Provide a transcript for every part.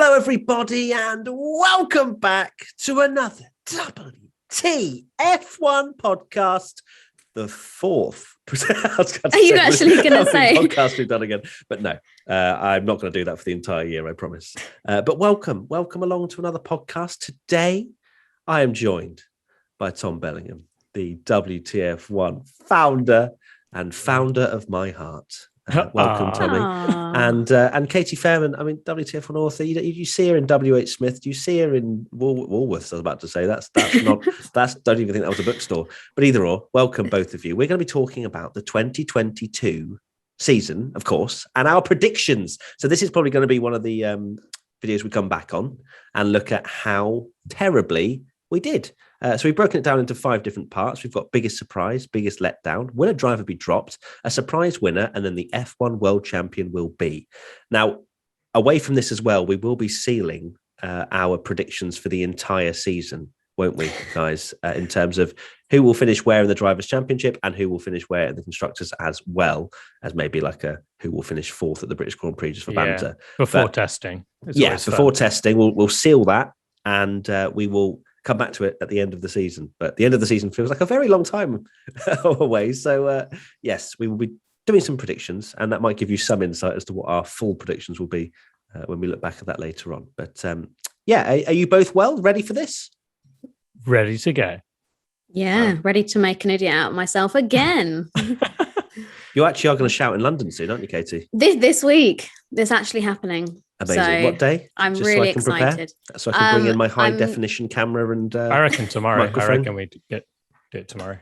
Hello, everybody, and welcome back to another WTF1 podcast, the fourth. Are you actually going to say podcast we've done again? But no, I'm not going to do that for the entire year, I promise. But welcome along to another podcast. Today, I am joined by Tom Bellingham, the WTF1 founder of my heart. Welcome, Tommy. And Katie Fairman, I mean, WTF1 author, you see her in WH Smith, you see her in Woolworths, I was about to say. That's not, don't even think that was a bookstore. But either or, welcome both of you. We're going to be talking about the 2022 season, of course, and our predictions. So this is probably going to be one of the videos we come back on and look at how terribly we did. So we've broken it down into 5 different parts. We've got biggest surprise, biggest letdown, will a driver be dropped, a surprise winner, and then the F1 world champion will be. Now, away from this as well, we will be sealing our predictions for the entire season, won't we, guys, in terms of who will finish where in the Drivers' Championship and who will finish where in the Constructors, as well as maybe like who will finish 4th at the British Grand Prix just for banter. Before testing. Before testing, we'll seal that, and we will come back to it at the end of the season. But the end of the season feels like a very long time away. So, yes, we will be doing some predictions, and that might give you some insight as to what our full predictions will be when we look back at that later on. But, are you both ready for this? Ready to go. Yeah, ready to make an idiot out of myself again. You actually are going to shout in London soon, aren't you, Katie? This week, this actually happening. Amazing. So what day? I'm really excited. So I can bring in my high definition camera and I reckon tomorrow. microphone. I reckon we do it tomorrow.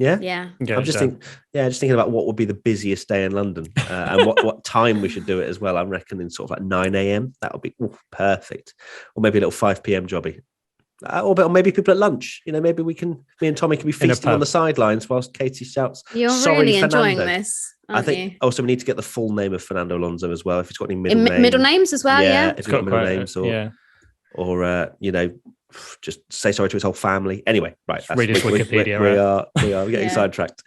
Yeah? Yeah. I'm just thinking about what would be the busiest day in London and what time we should do it as well. I'm reckoning sort of like 9 a.m. That would be perfect. Or maybe a little 5 p.m. jobby. Or maybe people at lunch. Maybe me and Tommy can be feasting on the sidelines whilst Katie shouts, You're "Sorry, really Fernando." enjoying this. I think also we need to get the full name of Fernando Alonso as well. If he's got any middle names as well, yeah. If he's got middle names or just say sorry to his whole family. Anyway, right. Read his Wikipedia. We are getting sidetracked.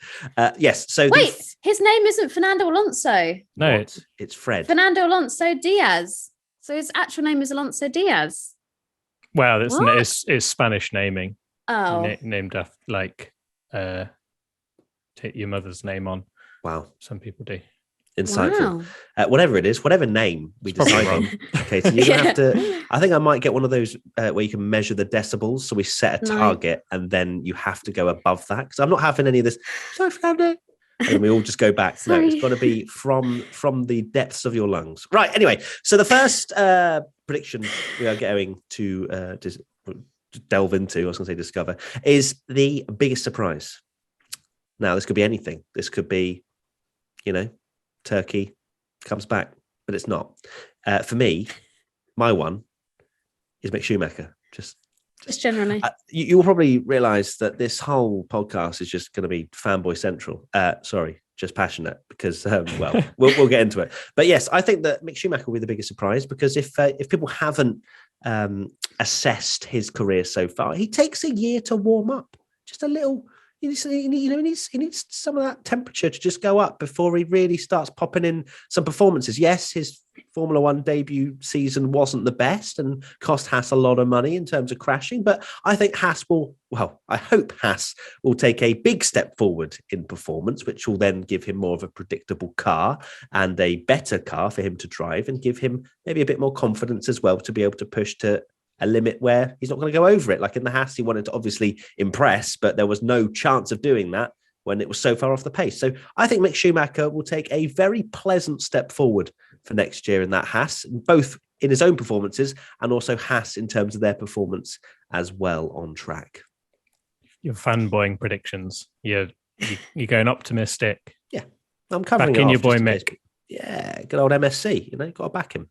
Yes. So wait, his name isn't Fernando Alonso. No, it's Fred. Fernando Alonso Diaz. So his actual name is Alonso Diaz. Well, it's Spanish naming. Oh, named after take your mother's name on. Wow, some people do. Insightful. Wow. Whatever it is, whatever name we decide on, Katie, you're gonna have to. I think I might get one of those where you can measure the decibels. So we set a target, and then you have to go above that. Because I'm not having any of this. Sorry, Fernando. And then we all just go back. No, it's got to be from the depths of your lungs. Right. Anyway, so the first prediction we are going to delve into, I was going to say discover, is the biggest surprise. Now, this could be anything. This could be, Turkey comes back, but it's not. For me, my one is Mick Schumacher. Just generally. You will probably realise that this whole podcast is just going to be fanboy central. Sorry, just passionate because, we'll get into it. But yes, I think that Mick Schumacher will be the biggest surprise because if people haven't assessed his career so far, he takes a year to warm up. Just a little. He needs some of that temperature to just go up before he really starts popping in some performances. Yes, his Formula One debut season wasn't the best and cost Haas a lot of money in terms of crashing, but I think I hope Haas will take a big step forward in performance, which will then give him more of a predictable car and a better car for him to drive and give him maybe a bit more confidence as well to be able to push to a limit where he's not going to go over it. Like in the Haas, he wanted to obviously impress, but there was no chance of doing that when it was so far off the pace. So I think Mick Schumacher will take a very pleasant step forward for next year in that Haas, both in his own performances and also Haas in terms of their performance as well on track. You're fanboying predictions. You're going optimistic. Yeah, I'm covering back in your boy Mick. Yeah, good old MSC. Got to back him.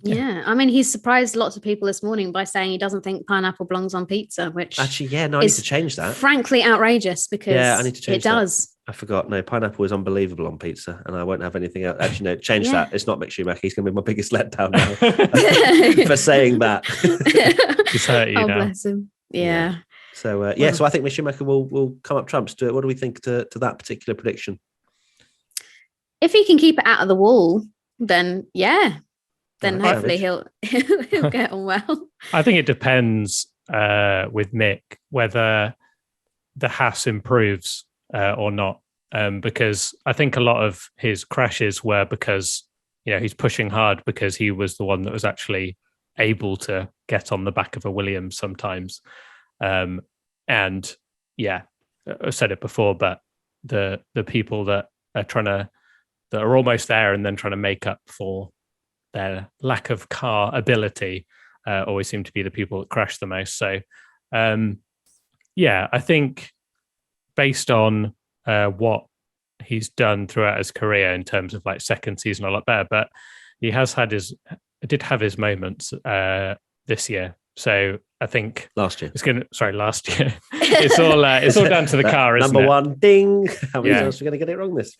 Yeah, I mean, he's surprised lots of people this morning by saying he doesn't think pineapple belongs on pizza, which actually, I need to change that. Frankly, outrageous because I need to change it does. I forgot. No, pineapple is unbelievable on pizza, and I won't have anything else. Actually, no, change that. It's not Mick Schumacher. He's going to be my biggest letdown now for saying that. He's hurt you now. Bless him. Yeah. So so I think Mick Schumacher will come up trumps. What do we think to that particular prediction? If he can keep it out of the wall, then yeah. then Right. hopefully he'll get on well. I think it depends with Mick whether the Haas improves or not, because I think a lot of his crashes were because he's pushing hard because he was the one that was actually able to get on the back of a Williams sometimes, and yeah, I said it before, but the people that are almost there and then trying to make up for their lack of car ability always seem to be the people that crash the most. So, I think based on what he's done throughout his career in terms of like second season a lot better, but he did have his moments this year. So I think last year. Last year. It's all down to the car, isn't number it? one, ding. How many times are we going to get it wrong this?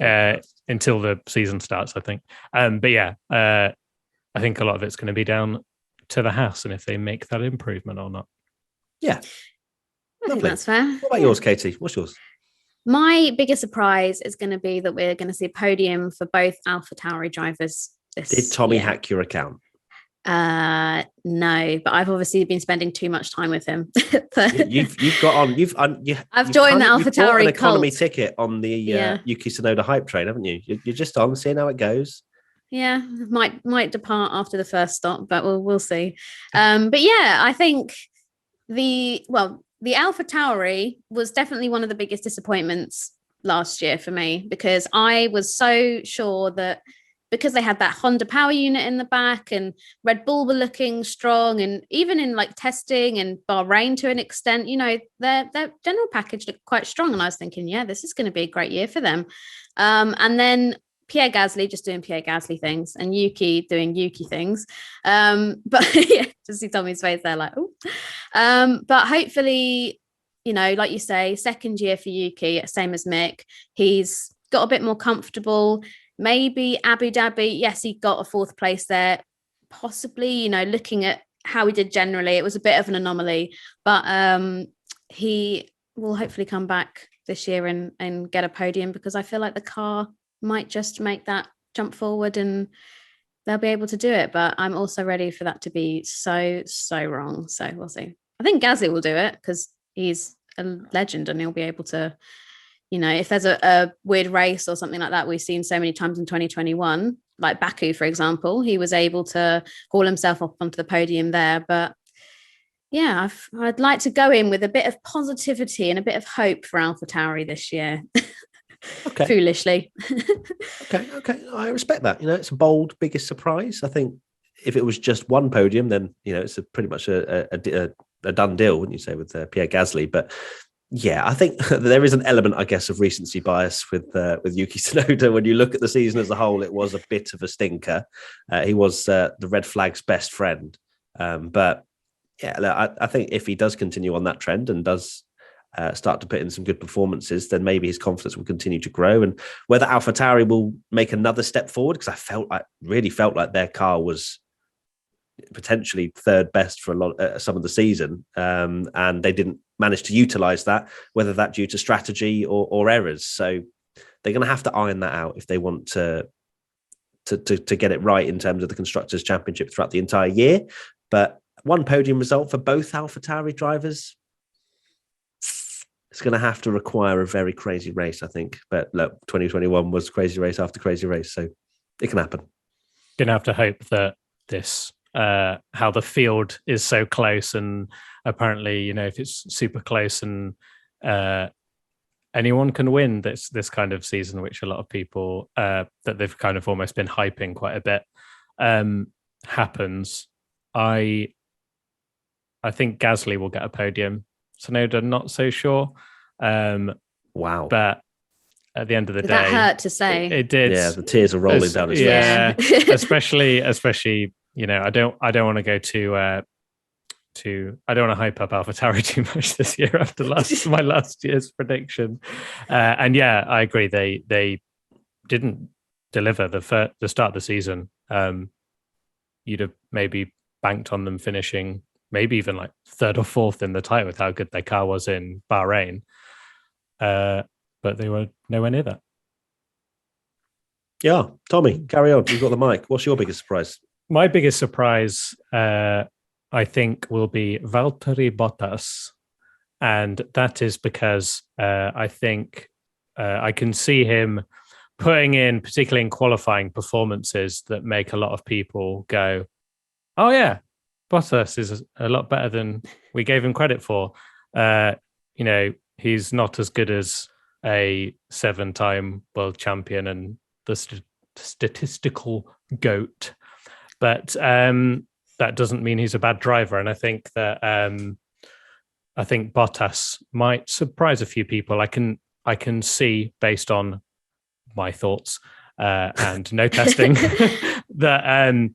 Until the season starts, I think. I think a lot of it's going to be down to the Haas and if they make that improvement or not. Yeah. I think that's fair. What about yours, Katie? What's yours? My biggest surprise is going to be that we're going to see a podium for both AlphaTauri drivers this Did Tommy year. hack your account? No, but I've obviously been spending too much time with him. You've got on. I've joined the AlphaTauri an economy cult. ticket on the Yuki Tsunoda hype train, haven't you? You're just on, seeing how it goes. Yeah, might depart after the first stop, but we'll see. But yeah, I think the AlphaTauri was definitely one of the biggest disappointments last year for me, because I was so sure that because they had that Honda power unit in the back and Red Bull were looking strong, and even in like testing and Bahrain to an extent, their general package looked quite strong. And I was thinking, yeah, this is going to be a great year for them. And then Pierre Gasly just doing Pierre Gasly things and Yuki doing Yuki things. But yeah, just see Tommy's face there like, oh. But hopefully, like you say, second year for Yuki, same as Mick. He's got a bit more comfortable. Maybe Abu Dhabi, yes, he got a fourth place there. Possibly, looking at how he did generally, it was a bit of an anomaly. But he will hopefully come back this year and get a podium, because I feel like the car might just make that jump forward and they'll be able to do it. But I'm also ready for that to be so wrong. So we'll see. I think Gasly will do it because he's a legend and he'll be able to, if there's a weird race or something like that we've seen so many times in 2021, like Baku, for example, he was able to haul himself up onto the podium there. But yeah, I'd like to go in with a bit of positivity and a bit of hope for AlphaTauri this year. Okay. Foolishly. Okay. I respect that. It's a bold, biggest surprise. I think if it was just one podium, then, it's pretty much a done deal, wouldn't you say, with Pierre Gasly? But yeah, I think there is an element, I guess, of recency bias with Yuki Tsunoda. When you look at the season as a whole, it was a bit of a stinker. He was the red flag's best friend. But yeah, I think if he does continue on that trend and does start to put in some good performances, then maybe his confidence will continue to grow. And whether AlphaTauri will make another step forward, because I really felt like their car was potentially third best for some of the season, and they didn't manage to utilize that, whether that due to strategy or errors. So they're going to have to iron that out if they want to get it right in terms of the Constructors' Championship throughout the entire year. But one podium result for both AlphaTauri drivers, it's going to have to require a very crazy race, I think. But look, 2021 was crazy race after crazy race, so it can happen. Going to have to hope that this, how the field is so close, and apparently, if it's super close and anyone can win this kind of season, which a lot of people that they've kind of almost been hyping quite a bit, happens. I think Gasly will get a podium. Tsunoda, not so sure. Wow. But at the end of the day, that hurt to say. It did. Yeah, the tears are rolling down his face. Yeah, especially, I don't want to go I don't want to hype up AlphaTauri too much this year after my last year's prediction. And yeah, I agree. They didn't deliver the start of the season. You'd have maybe banked on them finishing maybe even like third or fourth in the title with how good their car was in Bahrain. But they were nowhere near that. Yeah, Tommy, carry on. You've got the mic. What's your biggest surprise? My biggest surprise, I think, will be Valtteri Bottas. And that is because I think I can see him putting in, particularly in qualifying, performances that make a lot of people go, oh, yeah, Bottas is a lot better than we gave him credit for. He's not as good as a 7-time world champion and the statistical GOAT. But that doesn't mean he's a bad driver. And I think that Bottas might surprise a few people. I can see, based on my thoughts and no testing, that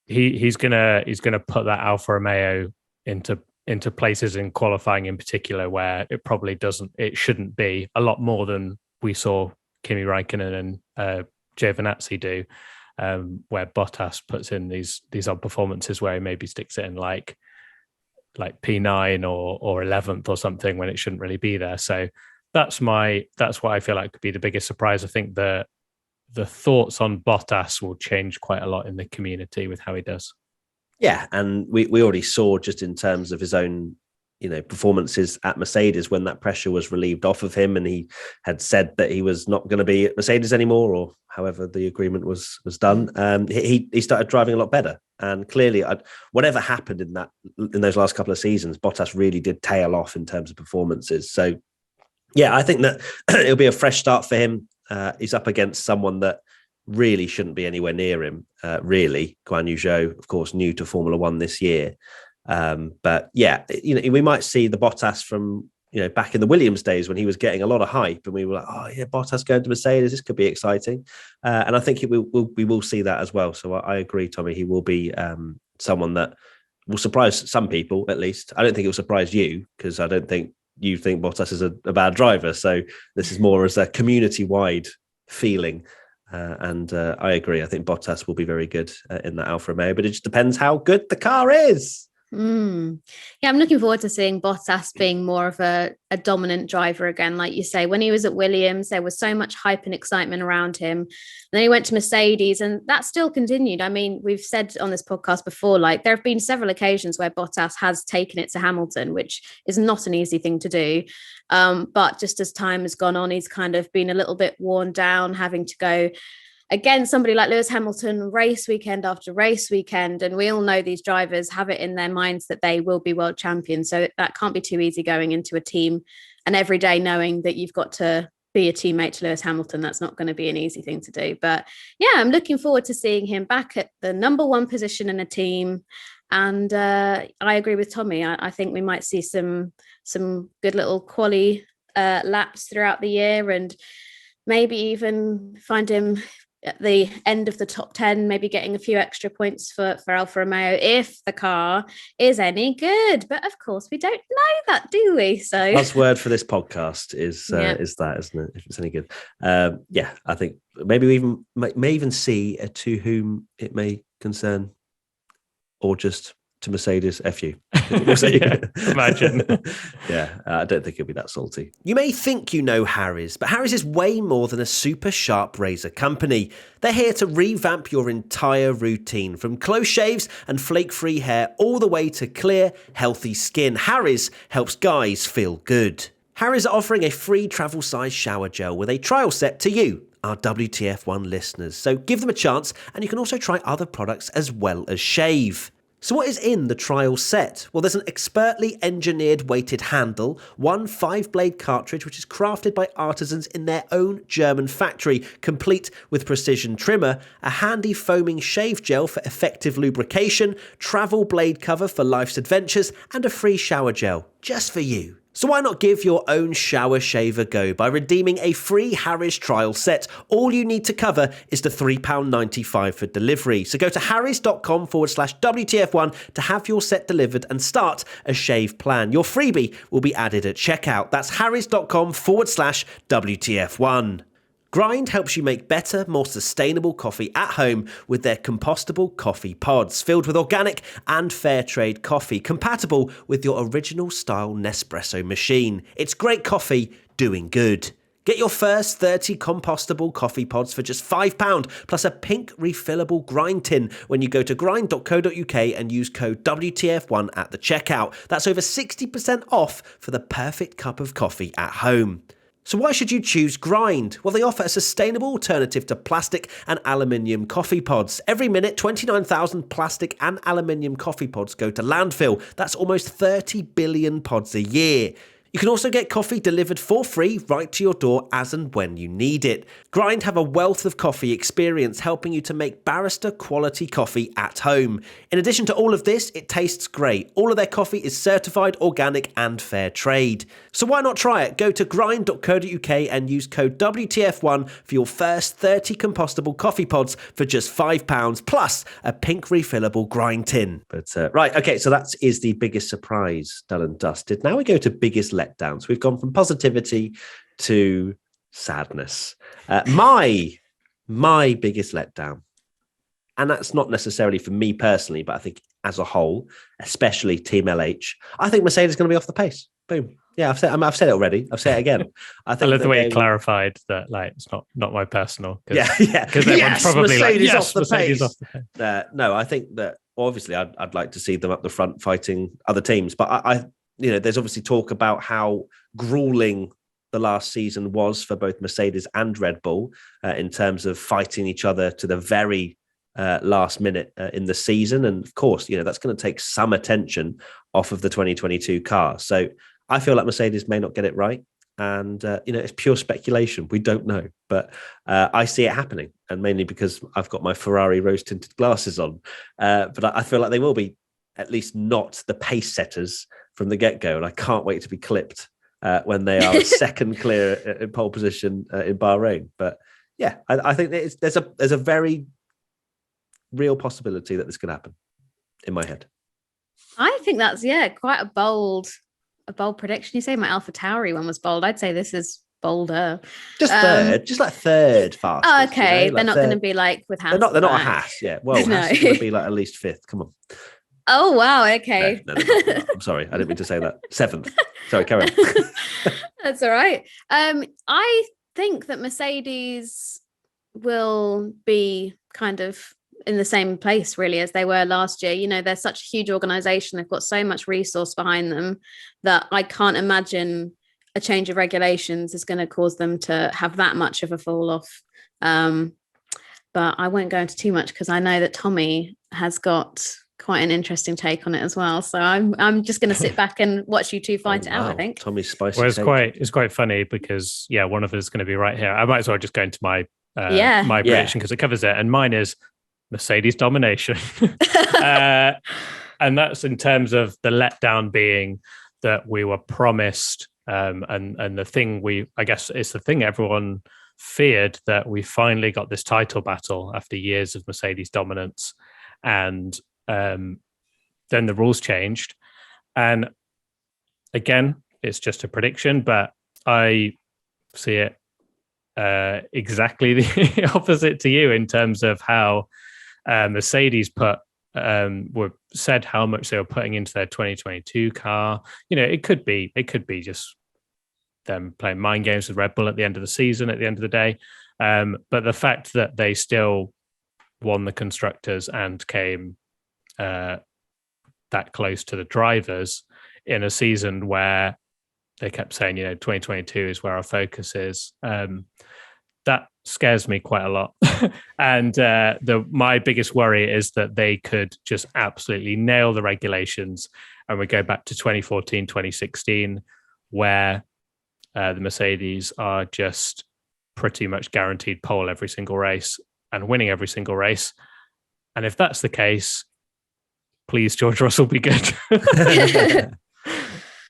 he's gonna put that Alfa Romeo into places in qualifying in particular where it shouldn't be, a lot more than we saw Kimi Räikkönen and Giovinazzi do. Where Bottas puts in these odd performances where he maybe sticks it in like P9 or 11th or something when it shouldn't really be there. So that's what I feel like could be the biggest surprise. I think the thoughts on Bottas will change quite a lot in the community with how he does. Yeah, and we already saw, just in terms of his own performances at Mercedes, when that pressure was relieved off of him and he had said that he was not going to be at Mercedes anymore, or however the agreement was done, he started driving a lot better. And clearly, whatever happened in those last couple of seasons, Bottas really did tail off in terms of performances. So yeah, I think that it'll be a fresh start for him. He's up against someone that really shouldn't be anywhere near him, really. Guan Yu Zhou, of course, new to Formula One this year. But yeah, we might see the Bottas from back in the Williams days when he was getting a lot of hype, and we were like, oh yeah, Bottas going to Mercedes, this could be exciting. And I think we will see that as well. So I agree, Tommy. He will be someone that will surprise some people, at least. I don't think it will surprise you, because I don't think you think Bottas is a bad driver. So this is more as a community-wide feeling. And I agree. I think Bottas will be very good in that Alfa Romeo, but it just depends how good the car is. Yeah, I'm looking forward to seeing Bottas being more of a dominant driver again. Like you say, when he was at Williams, there was so much hype and excitement around him. Then he went to Mercedes, and that still continued. I mean, we've said on this podcast before, like there have been several occasions where Bottas has taken it to Hamilton, which is not an easy thing to do. But just as time has gone on, he's kind of been a little bit worn down, having to go against somebody like Lewis Hamilton race weekend after race weekend. And we all know these drivers have it in their minds that they will be world champions. So that can't be too easy going into a team and every day knowing that you've got to be a teammate to Lewis Hamilton. That's not going to be an easy thing to do. But yeah, I'm looking forward to seeing him back at the number one position in a team. And I agree with Tommy. I think we might see some good little quali laps throughout the year, and maybe even find him at the end of the top 10, maybe getting a few extra points for Alfa Romeo if the car is any good. But of course, we don't know that, do we? So buzzword for this podcast is that, isn't it? If it's any good. Yeah, I think maybe we may even see to whom it may concern, or just to Mercedes, FU. Yeah, imagine. Yeah, I don't think it'll be that salty. You may think you know Harry's, but Harry's is way more than a super sharp razor company. They're here to revamp your entire routine, from close shaves and flake-free hair all the way to clear, healthy skin. Harry's helps guys feel good. Harry's are offering a free travel size shower gel with a trial set to you, our WTF1 listeners. So give them a chance, and you can also try other products as well as shave. So what is in the trial set? Well, there's an expertly engineered weighted handle, one 5-blade cartridge which is crafted by artisans in their own German factory, complete with precision trimmer, a handy foaming shave gel for effective lubrication, travel blade cover for life's adventures, and a free shower gel, just for you. So why not give your own shower shave a go by redeeming a free Harry's trial set? All you need to cover is the £3.95 for delivery. So go to harrys.com/WTF1 to have your set delivered and start a shave plan. Your freebie will be added at checkout. That's harrys.com/WTF1. Grind helps you make better, more sustainable coffee at home with their compostable coffee pods, filled with organic and fair trade coffee, compatible with your original style Nespresso machine. It's great coffee doing good. Get your first 30 compostable coffee pods for just £5 plus a pink refillable grind tin when you go to grind.co.uk and use code WTF1 at the checkout. That's over 60% off for the perfect cup of coffee at home. So why should you choose Grind? Well, they offer a sustainable alternative to plastic and aluminium coffee pods. Every minute, 29,000 plastic and aluminium coffee pods go to landfill. That's almost 30 billion pods a year. You can also get coffee delivered for free right to your door as and when you need it. Grind have a wealth of coffee experience helping you to make barista quality coffee at home. In addition to all of this, it tastes great. All of their coffee is certified organic and fair trade. So why not try it? Go to grind.co.uk and use code WTF1 for your first 30 compostable coffee pods for just £5 plus a pink refillable grind tin. But right, okay, so that is the biggest surprise done and dusted. Now we go to biggest letdowns. We've gone from positivity to sadness. My biggest letdown, and that's not necessarily for me personally, but I think as a whole, especially Team LH, I think Mercedes is going to be off the pace. Boom. Yeah, I've said it already. I've said it again. I think I love the way you clarified that, like, it's not my personal. Yeah. Because everyone's probably Mercedes like, off the Mercedes pace. off the pace. No, I think that obviously I'd like to see them up the front fighting other teams, but I there's obviously talk about how grueling the last season was for both Mercedes and Red Bull in terms of fighting each other to the very last minute in the season. And of course, that's going to take some attention off of the 2022 car. So I feel like Mercedes may not get it right. And, it's pure speculation. We don't know. But I see it happening. And mainly because I've got my Ferrari rose-tinted glasses on. But I feel like they will be at least not the pace setters from the get-go. And I can't wait to be clipped when they are a second clear in pole position in Bahrain. But yeah, I think there's a very real possibility that this could happen in my head. I think that's quite a bold prediction. You say my AlphaTauri one was bold. I'd say this is bolder. Just third, just like third fast. Oh, okay, they're not going to be like with Haas. They're not a Haas. Yeah, well, No. Haas is going to be like at least fifth. Come on. Oh wow. Okay. No, I'm sorry. I didn't mean to say that. Seventh. Sorry, carry on. That's all right. I think that Mercedes will be kind of in the same place really as they were last year. They're such a huge organization. They've got so much resource behind them that I can't imagine a change of regulations is going to cause them to have that much of a fall off. But I won't go into too much because I know that Tommy has got quite an interesting take on it as well. So I'm just going to sit back and watch you two fight it out, I think. Tommy's spicy. Well, it's quite funny because one of us is going to be right here. I might as well just go into my prediction because it covers it, and mine is Mercedes domination. And that's in terms of the letdown being that we were promised, and the thing I guess it's the thing everyone feared, that we finally got this title battle after years of Mercedes dominance, and then the rules changed. And again, it's just a prediction, but I see it exactly the opposite to you in terms of how Mercedes said how much they were putting into their 2022 car. It could be just them playing mind games with Red Bull at the end of the season, at the end of the day. But the fact that they still won the constructors and came that close to the drivers in a season where they kept saying, 2022 is where our focus is. That scares me quite a lot. And my biggest worry is that they could just absolutely nail the regulations and we go back to 2014, 2016, where the Mercedes are just pretty much guaranteed pole every single race and winning every single race. And if that's the case, please, George Russell, be good.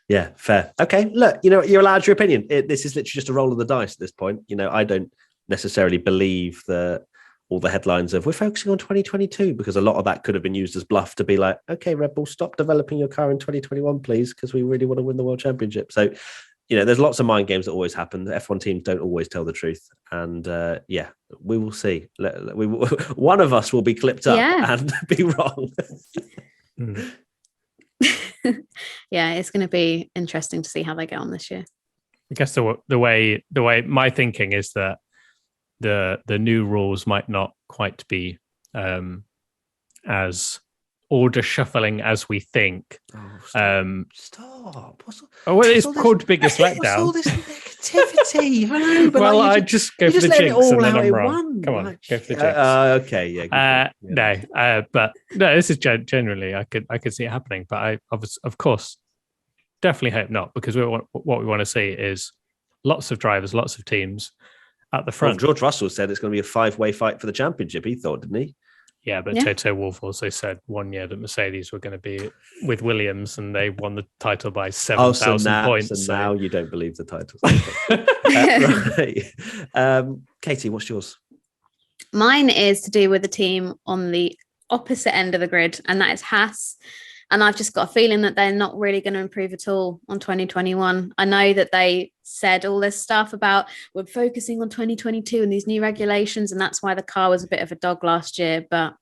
Yeah, fair. Okay, look, you're allowed your opinion. This is literally just a roll of the dice at this point. I don't necessarily believe that all the headlines of we're focusing on 2022, because a lot of that could have been used as bluff to be like, okay, Red Bull, stop developing your car in 2021, please, because we really want to win the World Championship. So, there's lots of mind games that always happen. The F1 teams don't always tell the truth. And we will see. One of us will be clipped up and be wrong. Yeah, it's going to be interesting to see how they get on this year. I guess the way my thinking is that the new rules might not quite be as order shuffling as we think. Stop. It's called biggest letdown. What's all this negativity? I know, but well, like, I just go for the jinx and then I'm wrong. Come on, go for the jinx. Okay, yeah. No, but no, this is generally I could see it happening, but I of course definitely hope not, because what we want to see is lots of drivers, lots of teams at the front. Well, George Russell said it's going to be a 5-way fight for the championship. He thought, didn't he? Yeah, but Toto Wolff also said one year that Mercedes were going to be with Williams, and they won the title by 7,000 points. So now you don't believe the title. Right. Katie, what's yours? Mine is to do with the team on the opposite end of the grid, and that is Haas. And I've just got a feeling that they're not really going to improve at all on 2021. I know that they said all this stuff about we're focusing on 2022 and these new regulations, and that's why the car was a bit of a dog last year. But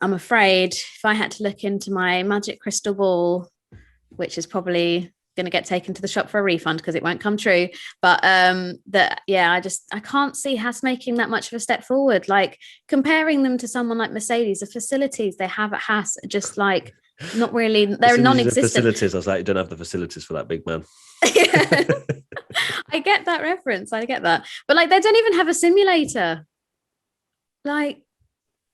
I'm afraid if I had to look into my magic crystal ball, which is probably going to get taken to the shop for a refund because it won't come true. But I can't see Haas making that much of a step forward. Like, comparing them to someone like Mercedes, the facilities they have at Haas are just like, not really, they're non-existent. Facilities, I was like, you don't have the facilities for that big man. I get that reference. I get that. But like, they don't even have a simulator. Like,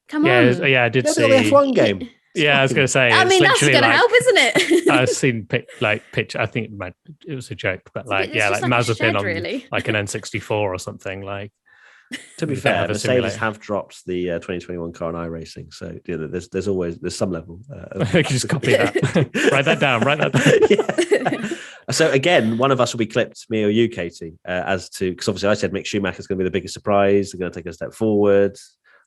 come on. Yeah, I did see the F1 game. Yeah, I was going to say. I mean, that's going to help, isn't it? I've seen pitch. I think it was a joke, but like Mazepin on really. Like an N64 or something. Like, to be fair, Mercedes have dropped the 2021 car in iRacing, so there's some level. You can just copy that. Write that down. Yeah. So again, one of us will be clipped, me or you, Katie, as to, because obviously I said Mick Schumacher's going to be the biggest surprise. They're going to take a step forward,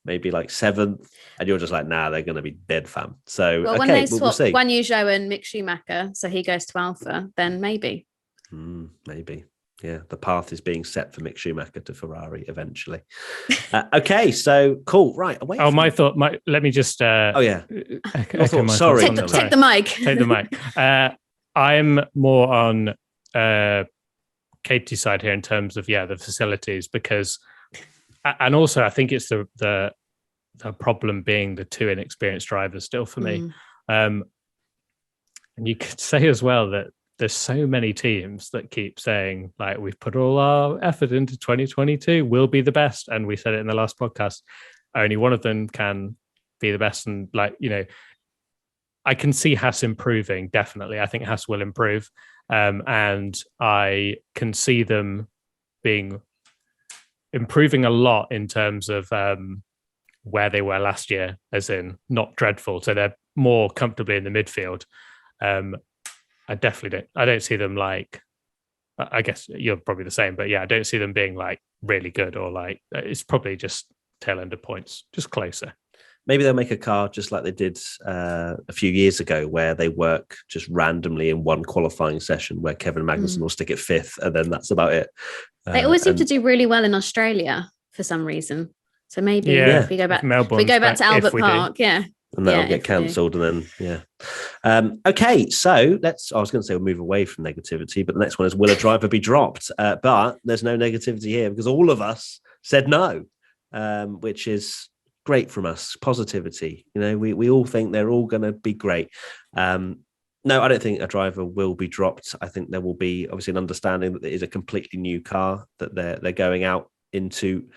maybe like 7th, and you're just like, nah, they're going to be dead, fam. So when they swap Guan Yu Zhou and Mick Schumacher, so he goes to Alpha, then maybe. Maybe. Yeah, the path is being set for Mick Schumacher to Ferrari eventually. Okay, so cool. Right. Let me just. Sorry. Take the mic. Take the mic. I'm more on Katie's side here in terms of the facilities, because, and also I think it's the problem being the 2 inexperienced drivers still for me. And you could say as well that there's so many teams that keep saying, like, we've put all our effort into 2022, we'll be the best. And we said it in the last podcast, only one of them can be the best. And I can see Haas improving, definitely. I think Haas will improve. And I can see them improving a lot in terms of where they were last year, as in not dreadful. So they're more comfortably in the midfield. I definitely don't. I don't see them like. I guess you're probably the same, but I don't see them being like really good, or like it's probably just tail end of points, just closer. Maybe they'll make a car just like they did a few years ago, where they work just randomly in one qualifying session, where Kevin Magnussen will stick at 5th, and then that's about it. They always seem to do really well in Australia for some reason. So maybe if we go back, to Albert Park, and that'll get cancelled, and then okay, so I was going to say we'll move away from negativity, but the next one is, will a driver be dropped? But there's no negativity here, because all of us said no, which is great from us. Positivity, we all think they're all going to be great. No, I don't think a driver will be dropped. I think there will be obviously an understanding that it is a completely new car, that they're going out into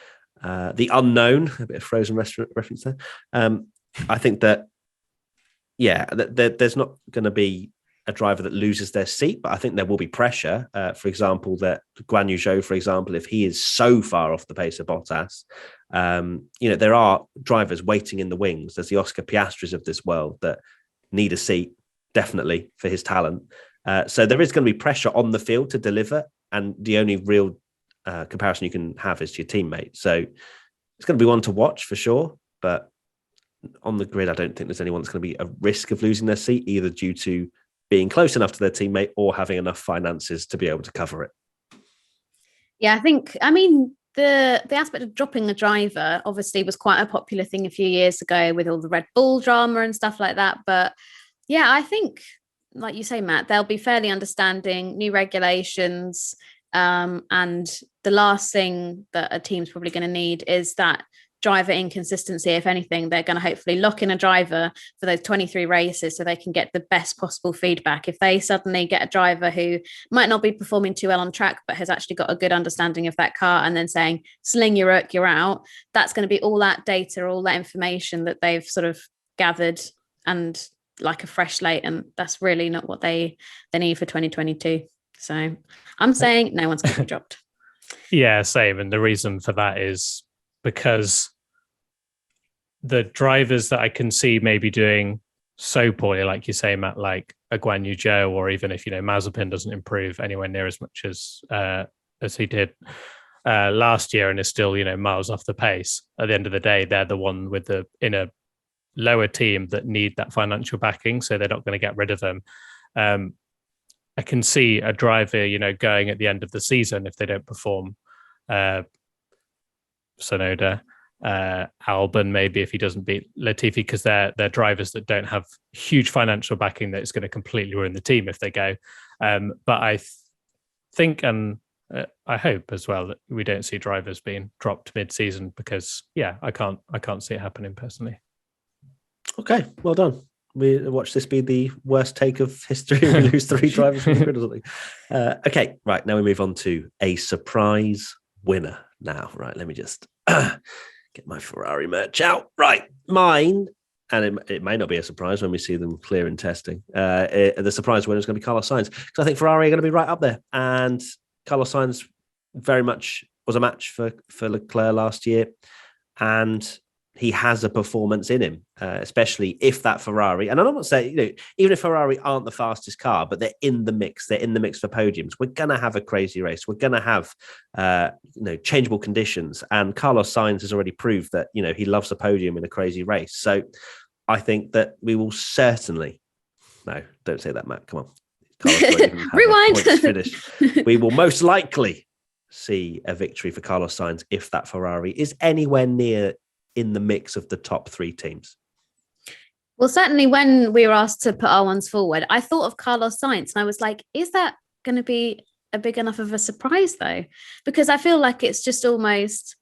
the unknown. A bit of Frozen restaurant reference there. I think that, there's not going to be a driver that loses their seat, but I think there will be pressure. For example, that Guan Yu Zhou, for example, if he is so far off the pace of Bottas, there are drivers waiting in the wings. There's the Oscar Piastris of this world that need a seat, definitely, for his talent. So there is going to be pressure on the field to deliver, and the only real comparison you can have is to your teammate. So it's going to be one to watch for sure, but on the grid, I don't think there's anyone that's going to be a risk of losing their seat, either due to being close enough to their teammate or having enough finances to be able to cover it. Yeah, the aspect of dropping a driver obviously was quite a popular thing a few years ago with all the Red Bull drama and stuff like that. But I think, like you say, Matt, they'll be fairly understanding, new regulations. And the last thing that a team's probably going to need is that driver inconsistency. If anything, they're going to hopefully lock in a driver for those 23 races so they can get the best possible feedback. If they suddenly get a driver who might not be performing too well on track but has actually got a good understanding of that car and then saying sling your hook, you're out, that's going to be all that data, all that information that they've sort of gathered and like a fresh slate, and that's really not what they need for 2022. So I'm saying no one's going to be dropped. Yeah, same. And the reason for that is because the drivers that I can see maybe doing so poorly, like you say, Matt, like a Guan Yu Zhou, or even if, Mazepin doesn't improve anywhere near as much as he did last year and is still, miles off the pace. At the end of the day, they're the one in a lower team that need that financial backing, so they're not going to get rid of them. I can see a driver, going at the end of the season if they don't perform. Sonoda, Albon, maybe if he doesn't beat Latifi, because they're drivers that don't have huge financial backing that is going to completely ruin the team if they go. But I think and I hope as well that we don't see drivers being dropped mid-season, because I can't see it happening personally. Okay, well done. We watch this be the worst take of history. We lose 3 drivers from the grid or something. Okay, right, now we move on to a surprise winner. Now, right, let me just get my Ferrari merch out. Right, mine, and it may not be a surprise when we see them clear in testing. The surprise winner is going to be Carlos Sainz, because I think Ferrari are going to be right up there. And Carlos Sainz very much was a match for Leclerc last year, and he has a performance in him, especially if that Ferrari, and I'm not saying, even if Ferrari aren't the fastest car, but they're in the mix. They're in the mix for podiums. We're going to have a crazy race. We're going to have, changeable conditions. And Carlos Sainz has already proved that, he loves a podium in a crazy race. So I think that we will certainly, no, don't say that, Matt. Come on. Carlos Rewind. Finish. We will most likely see a victory for Carlos Sainz if that Ferrari is anywhere near in the mix of the top 3 teams. Well, certainly when we were asked to put our ones forward, I thought of Carlos Sainz and I was like, is that going to be a big enough of a surprise though? Because I feel like it's just almost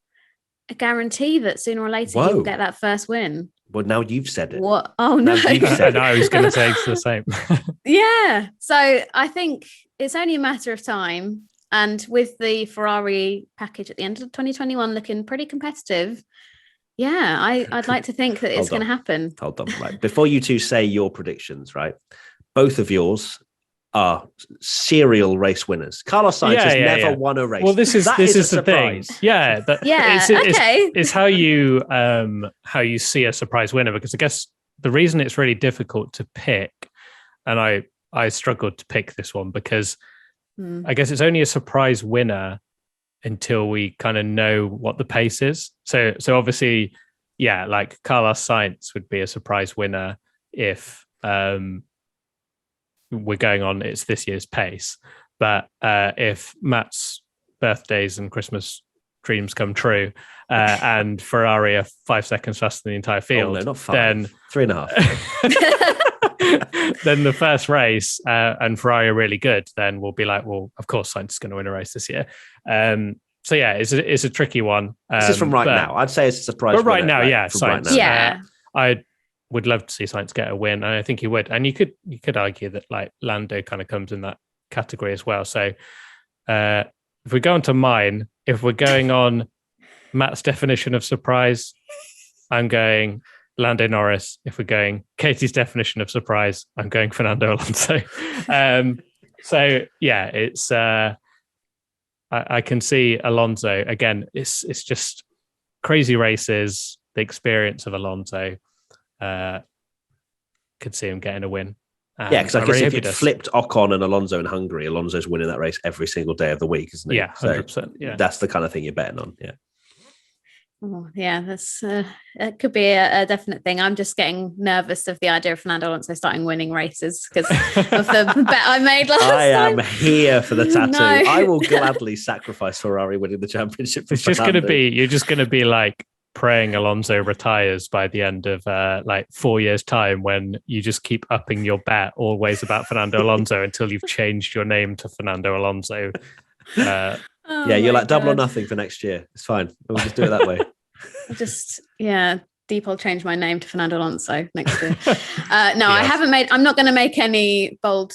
a guarantee that sooner or later he'll get that first win. Well, now you've said it. What? Oh, no. I was going to say it's the same. Yeah. So I think it's only a matter of time. And with the Ferrari package at the end of 2021 looking pretty competitive, I'd like to think that it's going to happen. Hold on. Right. Before you two say your predictions, right? Both of yours are serial race winners. Carlos Sainz has never won a race. Well, this is the thing. Yeah. It's how you see a surprise winner, because I guess the reason it's really difficult to pick, and I struggled to pick this one because I guess it's only a surprise winner until we kind of know what the pace is. So obviously, like Carlos Sainz would be a surprise winner if we're going on it's this year's pace. But if Matt's birthdays and Christmas dreams come true and Ferrari are 5 seconds faster than the entire field, no, not 5, then 3.5. then the first race and Ferrari are really good, then we'll be like, well, of course Sainz is going to win a race this year. So it's a tricky one. This is from now. I'd say it's a surprise. But right now, Sainz. Right now. I would love to see Sainz get a win, and I think he would. And you could argue that like Lando kind of comes in that category as well. So if we go on to mine, if we're going on Matt's definition of surprise, I'm going Lando Norris. If we're going Katie's definition of surprise, I'm going Fernando Alonso. It's I can see Alonso again. It's just crazy races. The experience of Alonso could see him getting a win. Because I guess if you flipped Ocon and Alonso in Hungary, Alonso's winning that race every single day of the week, isn't he? Yeah, 100%. Yeah, that's the kind of thing you're betting on. Yeah. Oh, yeah, that's it could be a definite thing. I'm just getting nervous of the idea of Fernando Alonso starting winning races because of the bet I made last time. I am here for the tattoo. No. I will gladly sacrifice Ferrari winning the championship. It's just going to be, you're just going to be like praying Alonso retires by the end of 4 years' time, when you just keep upping your bet always about Fernando Alonso until you've changed your name to Fernando Alonso Yeah, you're my like double or God. nothing for next year. It's fine. We'll just do it that way. Deep, I'll change my name to Fernando Alonso next year. I'm not going to make any bold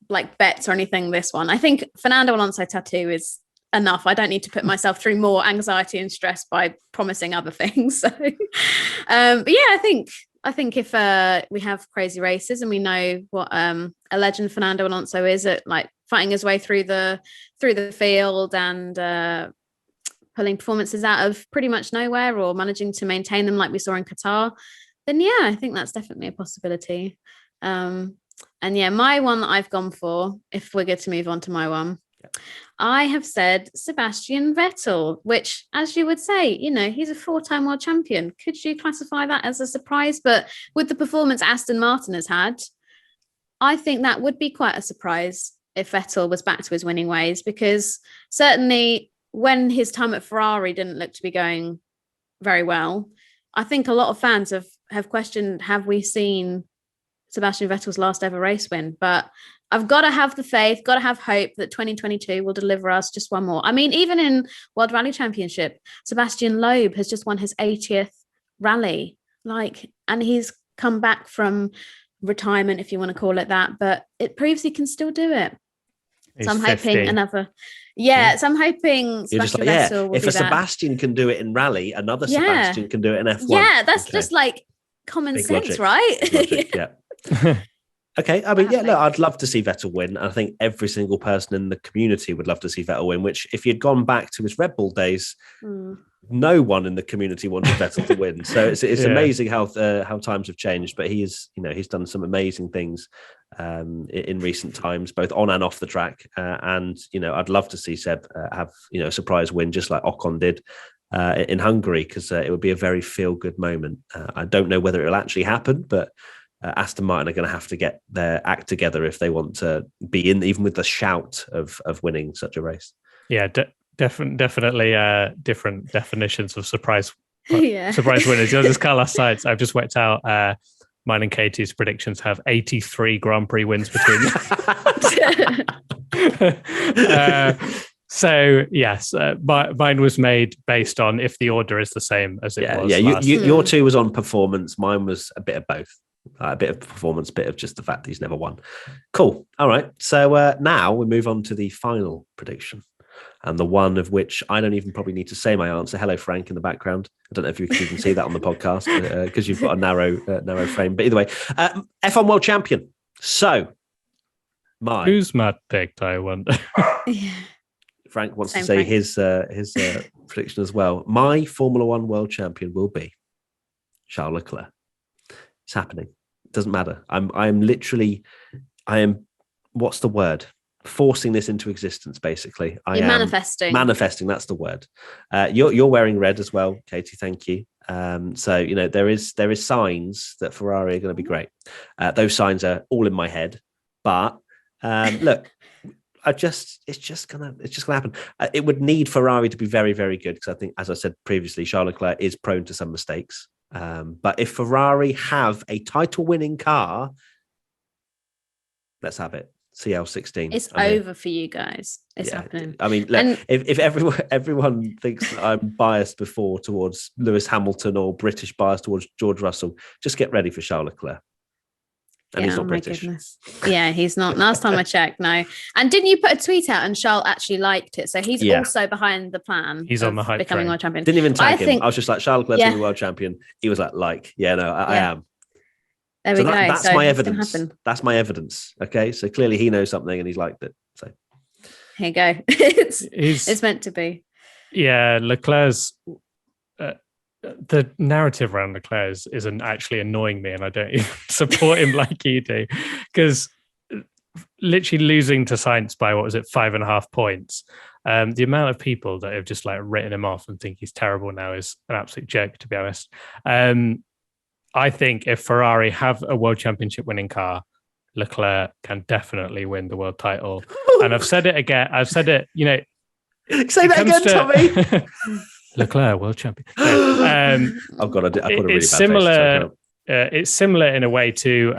like bets or anything this one. I think Fernando Alonso tattoo is enough. I don't need to put myself through more anxiety and stress by promising other things. So, but yeah, I think if we have crazy races and we know what a legend Fernando Alonso is at like fighting his way through the field and pulling performances out of pretty much nowhere or managing to maintain them like we saw in Qatar, then yeah, I think that's definitely a possibility. And yeah, my one that I've gone for, if we're good to move on to my one, I have said Sebastian Vettel, which, as you would say, he's a 4-time world champion. Could you classify that as a surprise? But with the performance Aston Martin has had, I think that would be quite a surprise if Vettel was back to his winning ways, because certainly when his time at Ferrari didn't look to be going very well, I think a lot of fans have questioned, have we seen Sebastian Vettel's last ever race win? But I've got to have the faith, got to have hope that 2022 will deliver us just one more. I mean, even in World Rally Championship, Sebastian Loeb has just won his 80th rally, and he's come back from retirement, if you want to call it that, but it proves he can still do it. He's so I'm 50. hoping another. Yeah, so I'm hoping Sebastian Vettel will if be a back. Sebastian can do it in rally, another Sebastian can do it in F1. Yeah, that's just like common Big sense, logic. right? Big logic, yeah. Okay, I mean, look, I'd love to see Vettel win. I think every single person in the community would love to see Vettel win, which if you'd gone back to his Red Bull days, no one in the community wanted Vettel to win. So it's amazing how times have changed, but he's done some amazing things in recent times, both on and off the track. And I'd love to see Seb have a surprise win, just like Ocon did in Hungary, because it would be a very feel-good moment. I don't know whether it will actually happen, but Aston Martin are going to have to get their act together if they want to be in, even with the shout of winning such a race. Yeah, definitely different definitions of surprise winners. There's Carlos Sainz. I've just worked out mine and Katie's predictions have 83 Grand Prix wins between them. So yes, mine was made based on if the order is the same as it was. Yeah, your two was on performance. Mine was a bit of both. A bit of performance, bit of just the fact that he's never won. Cool. All right. So now we move on to the final prediction, and the one of which I don't even probably need to say my answer. Hello, Frank, in the background. I don't know if you can even see that on the podcast because you've got a narrow frame. But either way, F1 World Champion. So, who's Matt picked? I wonder. Frank wants to say his prediction as well. My Formula One World Champion will be Charles Leclerc. It's happening. It doesn't matter. I am what's the word? Forcing this into existence, basically. I am manifesting. Manifesting, that's the word. You're wearing red as well, Katie, thank you. So there is signs that Ferrari are going to be great. Those signs are all in my head. But look, it's just gonna happen. It would need Ferrari to be very, very good, because I think, as I said previously, Charles Leclerc is prone to some mistakes. But if Ferrari have a title-winning car, let's have it. CL16. It's over for you guys. It's happening. I mean, if everyone thinks that I'm biased before towards Lewis Hamilton or British bias towards George Russell, just get ready for Charles Leclerc. And he's not British. Goodness. Yeah, he's not. Last time I checked, no. And didn't you put a tweet out and Charles actually liked it? So he's also behind the plan. He's on the hype becoming train. World Champion. Didn't even tag him. I was just like, Charles Leclerc's the World Champion. He was like, I am. There we go. That's my evidence. That's my evidence. Okay, so clearly he knows something and he's liked it. So here you go. It's meant to be. Yeah, Leclerc's. The narrative around Leclerc isn't actually annoying me, and I don't even support him like you do, because literally losing to Sainz by 5.5 points. The amount of people that have just like written him off and think he's terrible now is an absolute joke, to be honest. I think if Ferrari have a World Championship winning car, Leclerc can definitely win the world title. And I've said it again. I've said it. Say that again, Tommy. Leclerc, world champion. I've got to. I put a really it's bad similar. It's similar in a way to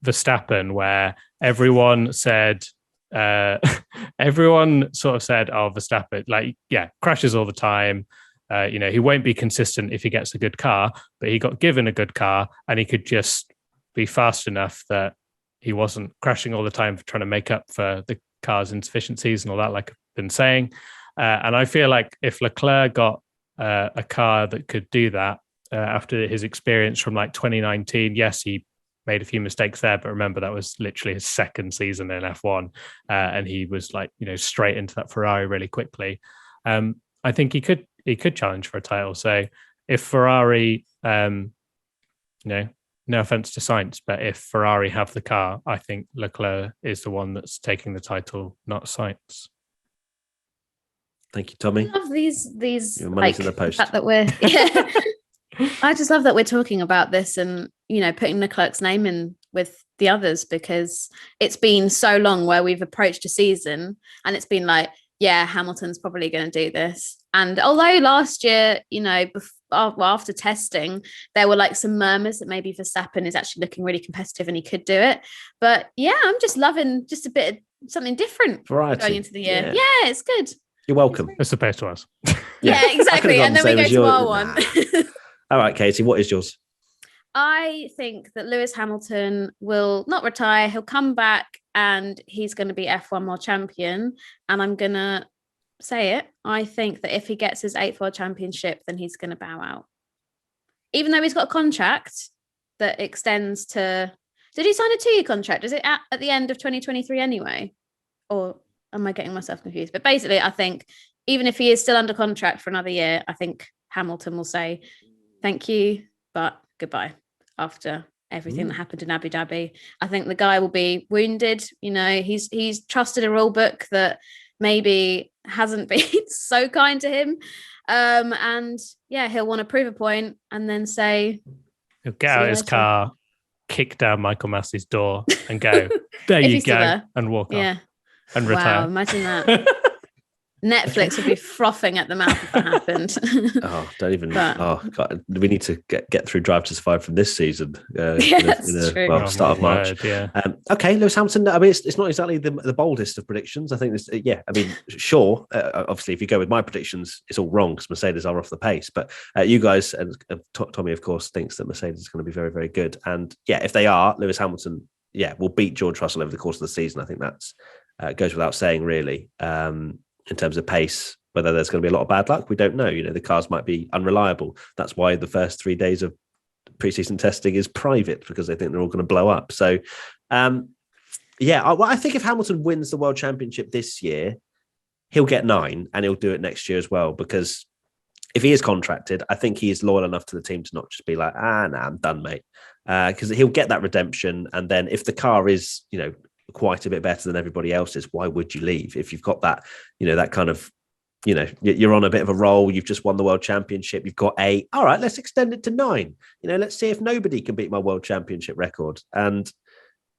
Verstappen, where everyone said everyone sort of said, "Oh, Verstappen, like, yeah, crashes all the time. He won't be consistent if he gets a good car, but he got given a good car and he could just be fast enough that he wasn't crashing all the time for trying to make up for the car's insufficiencies and all that, like I've been saying." And I feel like if Leclerc got a car that could do that after his experience from like 2019, yes, he made a few mistakes there, but remember that was literally his second season in F1, and he was like, straight into that Ferrari really quickly. I think he could challenge for a title. So if Ferrari, no offense to Sainz, but if Ferrari have the car, I think Leclerc is the one that's taking the title, not Sainz. Thank you, Tommy. I love these Your money's in the post. fact that we're I just love that we're talking about this and putting Leclerc's name in with the others, because it's been so long where we've approached a season and it's been like, yeah, Hamilton's probably going to do this. And although last year, after testing, there were like some murmurs that maybe Verstappen is actually looking really competitive and he could do it. But yeah, I'm just loving just a bit of something different variety going into the year. Yeah, it's good. You're welcome. It's supposed to us. Yeah, exactly. And then we go to our one. All right, Katie, what is yours? I think that Lewis Hamilton will not retire. He'll come back and he's going to be F1 World Champion. And I'm going to say it. I think that if he gets his 8th World Championship, then he's going to bow out. Even though he's got a contract that extends to... Did he sign a 2-year contract? Is it at the end of 2023 anyway? Or am I getting myself confused? But basically, I think even if he is still under contract for another year, I think Hamilton will say, thank you, but goodbye after everything that happened in Abu Dhabi. I think the guy will be wounded. He's trusted a rule book that maybe hasn't been so kind to him. And yeah, he'll want to prove a point and then say, he'll get out his car, kick down Michael Massey's door and go, there you go, and walk off and retire. Wow, imagine that. Netflix would be frothing at the mouth if that happened. Don't even. God, we need to get through Drive to Survive from this season. True. Start of March. Okay, Lewis Hamilton. I mean, it's not exactly the boldest of predictions. I think this. Sure. Obviously, if you go with my predictions, it's all wrong because Mercedes are off the pace. But you guys and Tommy, of course, thinks that Mercedes is going to be very, very good. And yeah, if they are, Lewis Hamilton, will beat George Russell over the course of the season. I think that's goes without saying, really. In terms of pace, whether there's going to be a lot of bad luck, we don't know. The cars might be unreliable. That's why the first 3 days of preseason testing is private, because they think they're all going to blow up. So, I think if Hamilton wins the World Championship this year, he'll get 9 and he'll do it next year as well, because if he is contracted, I think he is loyal enough to the team to not just be like, I'm done, mate. Because he'll get that redemption. And then if the car is, quite a bit better than everybody else's, why would you leave? If you've got that, that kind of, you're on a bit of a roll, you've just won the World Championship, you've got 8, all right, let's extend it to 9. Let's see if nobody can beat my World Championship record. And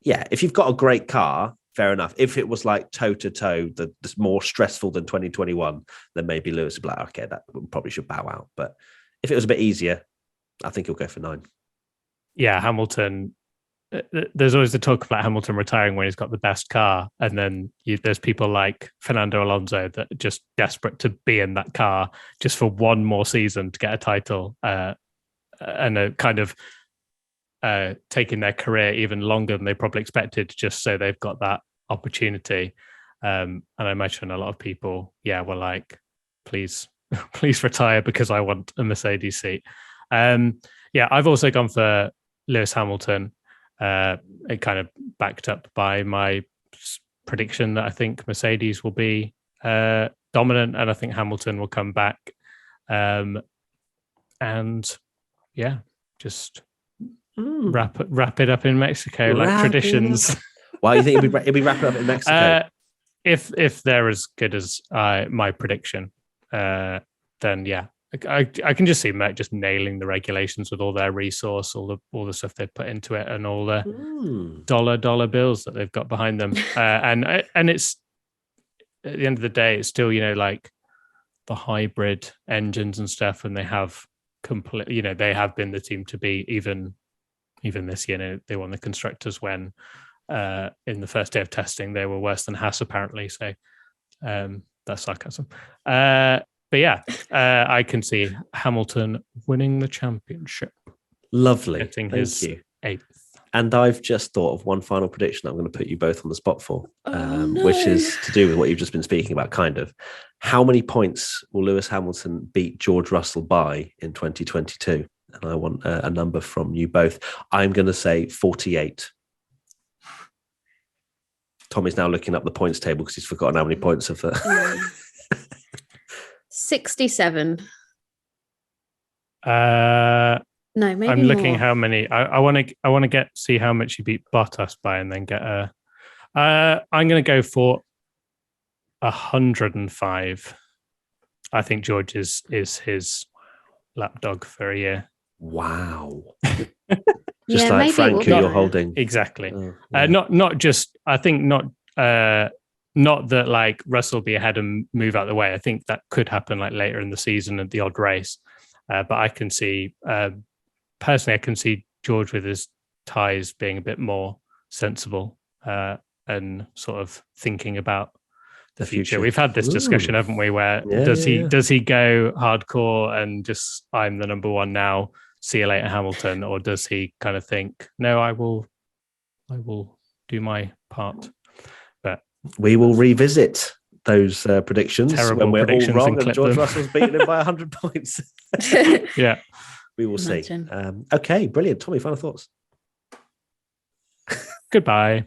yeah, if you've got a great car, fair enough. If it was like toe-to-toe, that's more stressful than 2021, then maybe Lewis would be like, okay, that probably should bow out. But if it was a bit easier, I think he'll go for 9. Yeah, Hamilton... There's always the talk about Hamilton retiring when he's got the best car, and then there's people like Fernando Alonso that are just desperate to be in that car just for one more season to get a title, and are kind of taking their career even longer than they probably expected, just so they've got that opportunity. And I imagine a lot of people, were like, please retire because I want a Mercedes seat. I've also gone for Lewis Hamilton. It kind of backed up by my prediction that I think Mercedes will be dominant, and I think Hamilton will come back. Just wrap it up in Mexico like traditions. Why do you think it'll be wrapped up in Mexico? If they're as good as my prediction, then yeah. I can just see Merc just nailing the regulations with all their resource, all the stuff they've put into it, and all the dollar bills that they've got behind them. And it's at the end of the day, it's still like the hybrid engines and stuff, and they have they have been the team to beat even this year. They won the constructors when in the first day of testing, they were worse than Haas apparently. So that's sarcasm. But yeah, I can see Hamilton winning the championship. Lovely. Getting Thank his you. 8th. And I've just thought of one final prediction I'm going to put you both on the spot for, No. which is to do with what you've just been speaking about, kind of. How many points will Lewis Hamilton beat George Russell by in 2022? And I want a number from you both. I'm going to say 48. Tommy's now looking up the points table because he's forgotten how many points of 67. No, maybe I'm looking more. how many. I want to see how much you beat Bottas by, and then get a. I'm going to go for 105. I think George is his lapdog for a year. Wow. Yeah, like maybe Frank, we'll who go you're there. holding. Exactly. Oh, yeah. Not just. I think not that like Russell be ahead and move out the way. I think that could happen like later in the season at the odd race. But I can see. Personally, I can see George with his ties being a bit more sensible and sort of thinking about the future. We've had this discussion, haven't we? Where does he go hardcore and just I'm the number one now? See you later, Hamilton, or does he kind of think, no, I will do my part? But we will revisit those predictions when we're all wrong and George Russell's beaten him by 100 points. Yeah. We will see. Okay, brilliant. Tommy, final thoughts? Goodbye.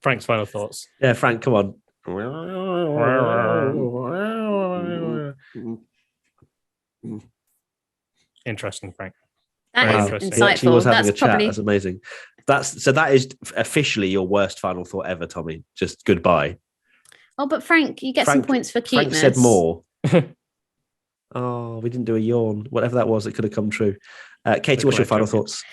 Frank's final thoughts. Yeah, Frank, come on. Interesting, Frank. That is insightful. She was having That's a chat. probably... That's amazing. That is officially your worst final thought ever, Tommy. Just goodbye. Oh, but Frank, you get some points for cuteness. Frank said more. Oh, we didn't do a yawn. Whatever that was, it could have come true. Katie, what's your final thoughts?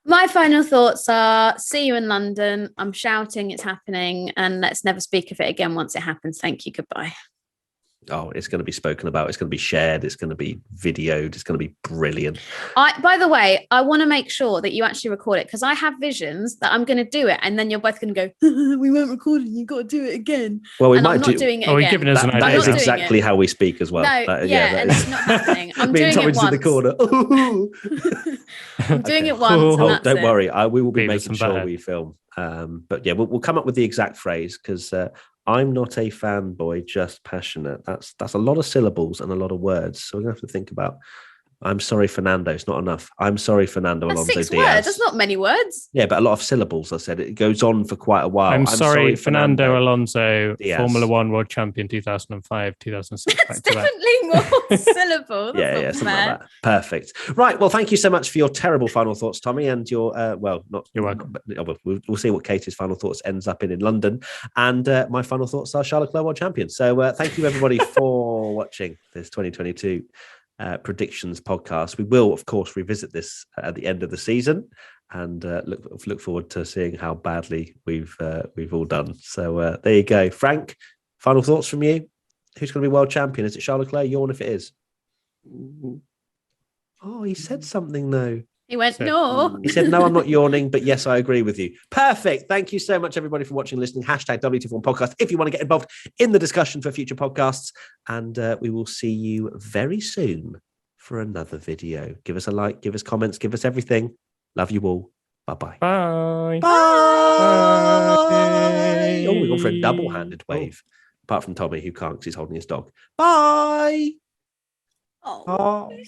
My final thoughts are, see you in London. I'm shouting it's happening, and let's never speak of it again once it happens. Thank you. Goodbye. Oh, it's going to be spoken about. It's going to be shared. It's going to be videoed. It's going to be brilliant. By the way, I want to make sure that you actually record it, because I have visions that I'm going to do it, and then you're both going to go, we weren't recording. You got to do it again. Well, we and might I'm not doing it again. You're giving us an idea. That is exactly how we speak as well. And it's not happening. I'm doing it once. In the corner. I'm doing it once. And that's don't worry. We will be making sure better. we film. But yeah, we'll come up with the exact phrase, because I'm not a fanboy, just passionate. That's a lot of syllables and a lot of words. So we're going to have to think about, I'm sorry, Fernando. It's not enough. I'm sorry, Fernando That's Alonso 6 Diaz. words. That's not many words. Yeah, but a lot of syllables, I said. It goes on for quite a while. I'm sorry, Fernando Alonso, Diaz. Formula One World Champion 2005, 2006. That's definitely more syllable. Yeah, something like that. Perfect. Right. Well, thank you so much for your terrible final thoughts, Tommy, and your You're welcome. But, we'll see what Katie's final thoughts ends up in London, and my final thoughts are Charles Leclerc World Champion. So thank you everybody for watching this 2022 predictions podcast. We will, of course, revisit this at the end of the season, and look forward to seeing how badly we've all done. So there you go, Frank. Final thoughts from you. Who's going to be world champion? Is it Charles Leclerc? Yawn if it is. Oh, he said something though. He went, no. He said, no, I'm not yawning, but yes, I agree with you. Perfect. Thank you so much, everybody, for watching and listening. Hashtag WTF1 Podcast if you want to get involved in the discussion for future podcasts. And we will see you very soon for another video. Give us a like, give us comments, give us everything. Love you all. Bye-bye. Bye. Bye. Oh, we're going for a double-handed wave. Apart from Tommy, who can't because he's holding his dog. Bye. Oh. Oh.